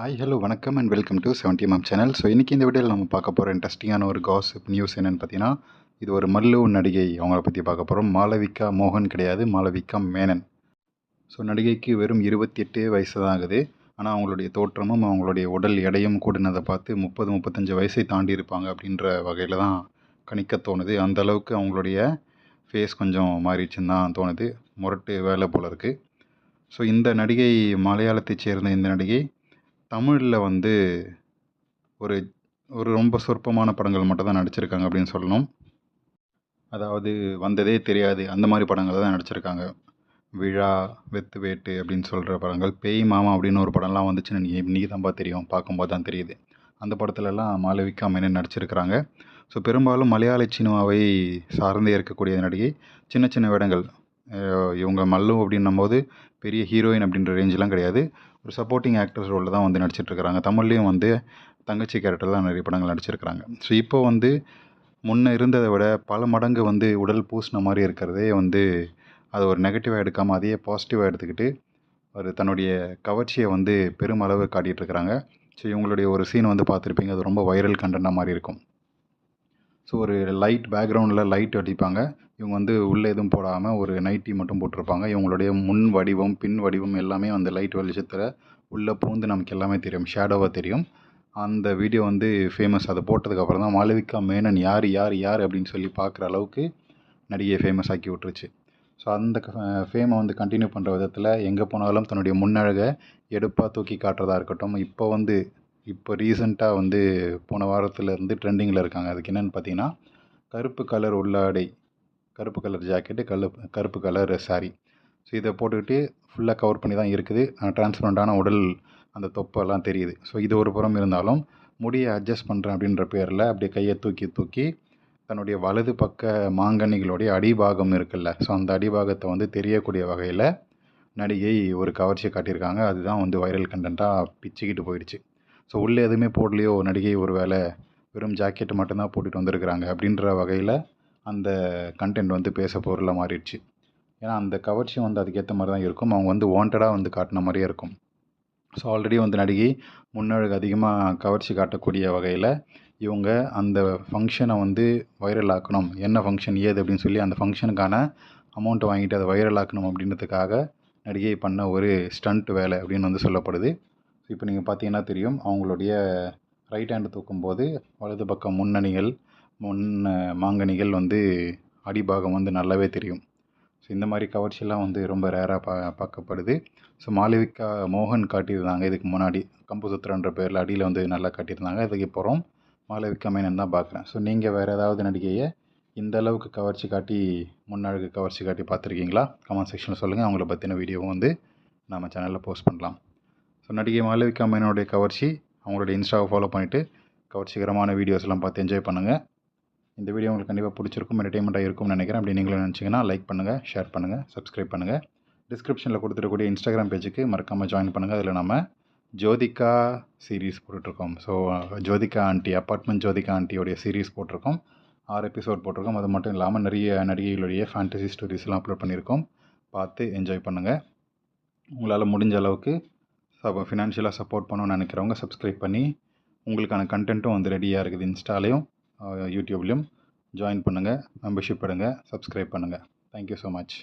Hi hello வணக்கம் and welcome to 70mm channel. So இன்றைக்கி இந்த வீடியோவில் நம்ம பார்க்க போகிற இன்ட்ரெஸ்டிங்கான ஒரு காசிப் நியூஸ் என்னென்னு பார்த்தீங்கன்னா, இது ஒரு மல்லு நடிகை அவங்கள பற்றி பார்க்க போகிறோம். மாளவிகா மோகன் கிடையாது, மாளவிகா மேனன். ஸோ நடிகைக்கு வெறும் 28 வயசு தான் ஆகுது. ஆனால் அவங்களுடைய தோற்றமும் அவங்களுடைய உடல் எடையும் கூடினதை பார்த்து 30-35 வயசை தாண்டி இருப்பாங்க அப்படின்ற வகையில் தான் கணிக்க தோணுது. அந்தளவுக்கு அவங்களுடைய ஃபேஸ் கொஞ்சம் மாறிடுச்சுன்னு தான் தோணுது. முரட்டு வேலை போல் இருக்குது. ஸோ இந்த நடிகை மலையாளத்தைச் சேர்ந்த இந்த நடிகை தமிழில் ஒரு ஒரு ரொம்ப சொற்பமான படங்கள் மட்டும் தான் நடிச்சிருக்காங்க அப்படின்னு சொல்லணும். அதாவது வந்ததே தெரியாது அந்த மாதிரி படங்கள் தான் நடிச்சிருக்காங்க. விழா, வெத்து வேட்டு அப்படின்னு சொல்கிற படங்கள், பேய் மாமா அப்படின்னு ஒரு படம்லாம் வந்துச்சுன்னு இன்றைக்கி தான்ப்பா தெரியும், பார்க்கும்போது தான் தெரியுது. அந்த படத்துலலாம் மாளவிகா மேனன் நடிச்சிருக்கிறாங்க. ஸோ பெரும்பாலும் மலையாள சினிமாவை சார்ந்தே இருக்கக்கூடிய நடிகை. சின்ன சின்ன வேடங்கள், இவங்க மல்லு அப்படின்னும்போது பெரிய ஹீரோயின் அப்படின்ற ரேஞ்செலாம் கிடையாது. ஒரு சப்போர்ட்டிங் ஆக்டர்ஸ் ரோலில் தான் நடிச்சிட்ருக்கிறாங்க. தமிழ்லேயும் தங்கச்சி கேரக்டர் தான் நிறைய படங்கள் நடிச்சிருக்கிறாங்க. ஸோ இப்போ முன்னே இருந்ததை விட பல மடங்கு உடல் பூசின மாதிரி இருக்கிறதே அதை ஒரு நெகட்டிவாக எடுக்காமல் அதையே பாசிட்டிவாக எடுத்துக்கிட்டு தன்னுடைய கவர்ச்சியை பெருமளவு காட்டிகிட்ருக்கிறாங்க. ஸோ இவங்களுடைய ஒரு சீன் பார்த்துருப்பீங்க, அது ரொம்ப வைரல் கண்டென்ட்டாக மாதிரி இருக்கும். ஸோ ஒரு லைட் பேக்ரவுண்டில் லைட் அடிப்பாங்க. இவங்க உள்ளே எதுவும் போடாமல் ஒரு நைட்டி மட்டும் போட்டிருப்பாங்க. இவங்களுடைய முன் வடிவம், பின் வடிவம் எல்லாமே லைட் வெளிச்சத்தில் உள்ளே பூந்து நமக்கு எல்லாமே தெரியும், ஷேடோவாக தெரியும். அந்த வீடியோ ஃபேமஸ். அதை போட்டதுக்கப்புறம் தான் மாளவிகா மேனன் யார் யார் யார் அப்படின்னு சொல்லி பார்க்குற அளவுக்கு நடிகையை ஃபேமஸ் ஆக்கி விட்டுருச்சு. ஸோ அந்த ஃபேமை கண்டினியூ பண்ணுற விதத்தில் எங்கே போனாலும் தன்னுடைய முன்னழகை எடுப்பாக தூக்கி காட்டுறதா இருக்கட்டும். இப்போ ரீசெண்டாக போன வாரத்துலேருந்து ட்ரெண்டிங்கில் இருக்காங்க. அதுக்கு என்னென்னு பார்த்தீங்கன்னா, கருப்பு கலர் உள்ளாடை, கருப்பு கலர் ஜாக்கெட்டு, கருப்பு கலர் சாரீ. ஸோ இதை போட்டுக்கிட்டு ஃபுல்லாக கவர் பண்ணி தான் இருக்குது. டிரான்ஸ்பரண்ட்டான உடல், அந்த தொப்பெல்லாம் தெரியுது. ஸோ இது ஒரு புறம் இருந்தாலும், முடியை அட்ஜஸ்ட் பண்ணுறேன் அப்படின்ற பேரில் அப்படியே கையை தூக்கி தூக்கி தன்னுடைய வலது பக்க மாங்கனிகளுடைய அடிபாகம் இருக்குல்ல, ஸோ அந்த அடிபாகத்தை தெரியக்கூடிய வகையில் நடிகை ஒரு கவர்ச்சியை காட்டியிருக்காங்க. அதுதான் வைரல் கண்டென்ட்டாக பிச்சுக்கிட்டு போயிடுச்சு. ஸோ உள்ளே எதுவுமே போடலையோ நடிகை, ஒரு வேளை வெறும் ஜாக்கெட்டு மட்டும்தான் போட்டுகிட்டு வந்திருக்கிறாங்க அப்படின்ற வகையில் அந்த கண்டென்ட் பேச பொருளாக மாறிடுச்சு. ஏன்னா அந்த கவர்ச்சியும் அதுக்கேற்ற மாதிரி தான் இருக்கும். அவங்க வாண்டடாக காட்டின மாதிரியே இருக்கும். ஸோ ஆல்ரெடி நடிகை முன்னழகு அதிகமாக கவர்ச்சி காட்டக்கூடிய வகையில் இவங்க அந்த ஃபங்க்ஷனை வைரல் ஆக்கணும். என்ன ஃபங்க்ஷன் ஏது அப்படின்னு சொல்லி அந்த ஃபங்க்ஷனுக்கான அமௌண்ட்டை வாங்கிட்டு அதை வைரல் ஆக்கணும் அப்படின்றதுக்காக நடிகை பண்ண ஒரு ஸ்டண்ட் வேலை அப்படின்னு சொல்லப்படுது. இப்போ நீங்கள் பார்த்தீங்கன்னா தெரியும், அவங்களுடைய ரைட் ஹேண்டு தூக்கும்போது வலது பக்கம் முன் மாங்கனிகள் அடிபாகம் நல்லாவே தெரியும். ஸோ இந்த மாதிரி கவர்ச்சியெல்லாம் ரொம்ப ரேராக பார்க்கப்படுது. ஸோ மாளவிகா மோகன் காட்டியிருந்தாங்க இதுக்கு முன்னாடி, கம்பு சுத்துறன்ற பேரில் அடியில் நல்லா காட்டியிருந்தாங்க. இதுக்கு அப்புறம் மாளவிகா மேனன் தான் பார்க்குறேன். ஸோ நீங்கள் வேறு ஏதாவது நடிகையை இந்த அளவுக்கு கவர்ச்சி காட்டி, முன்னழகு கவர்ச்சி காட்டி பார்த்துருக்கீங்களா? கமெண்ட் செக்ஷனில் சொல்லுங்கள். அவங்கள பற்றின வீடியோவும் நம்ம சேனலில் போஸ்ட் பண்ணலாம். ஸோ நடிகை மாளவிகா மேனனுடைய கவர்ச்சி, அவங்களுடைய இன்ஸ்டாவை ஃபாலோ பண்ணிவிட்டு கவர்ச்சிகரமான வீடியோஸ்லாம் பார்த்து என்ஜாய் பண்ணுங்கள். இந்த வீடியோ உங்களுக்கு கண்டிப்பாக பிடிச்சிருக்கும், என்டர்டைன்மெண்ட்டாக இருக்கும்னு நினைக்கிறேன். அப்படி நீங்களும் நினச்சிங்கன்னா லைக் பண்ணுங்கள், ஷேர் பண்ணுங்கள், சப்ஸ்கிரைப் பண்ணுங்கள். டிஸ்கிரிப்ஷனில் கொடுத்துருக்கூடிய இன்ஸ்டாகிராம் பேஜுக்கு மறக்காமல் ஜாயின் பண்ணுங்கள். அதில் நம்ம ஜோதிகா சீரீஸ் போட்டுட்ருக்கோம். So Jyothika aunty, apartment Jyothika ஆண்டியோடைய சீரீஸ் போட்டிருக்கோம். 6 எபிசோட் போட்டிருக்கோம். அது மட்டும் இல்லாமல் நிறைய நடிகைகளுடைய ஃபேண்டசி ஸ்டோரிஸ்லாம் அப்லோட் பண்ணியிருக்கோம். பார்த்து என்ஜாய் பண்ணுங்கள். உங்களால் முடிஞ்ச அளவுக்கு ஃபினான்ஷியலாக சப்போர்ட் பண்ணணும்னு நினைக்கிறவங்க சப்ஸ்கிரைப் பண்ணி, உங்களுக்கான கண்டென்ட்டும் ரெடியாக இருக்குது. இன்ஸ்டாலையும் யூடியூப்லேயும் ஜாயின் பண்ணுங்கள், மெம்பர்ஷிப் எடுங்க, சப்ஸ்கிரைப் பண்ணுங்கள். Thank you so much.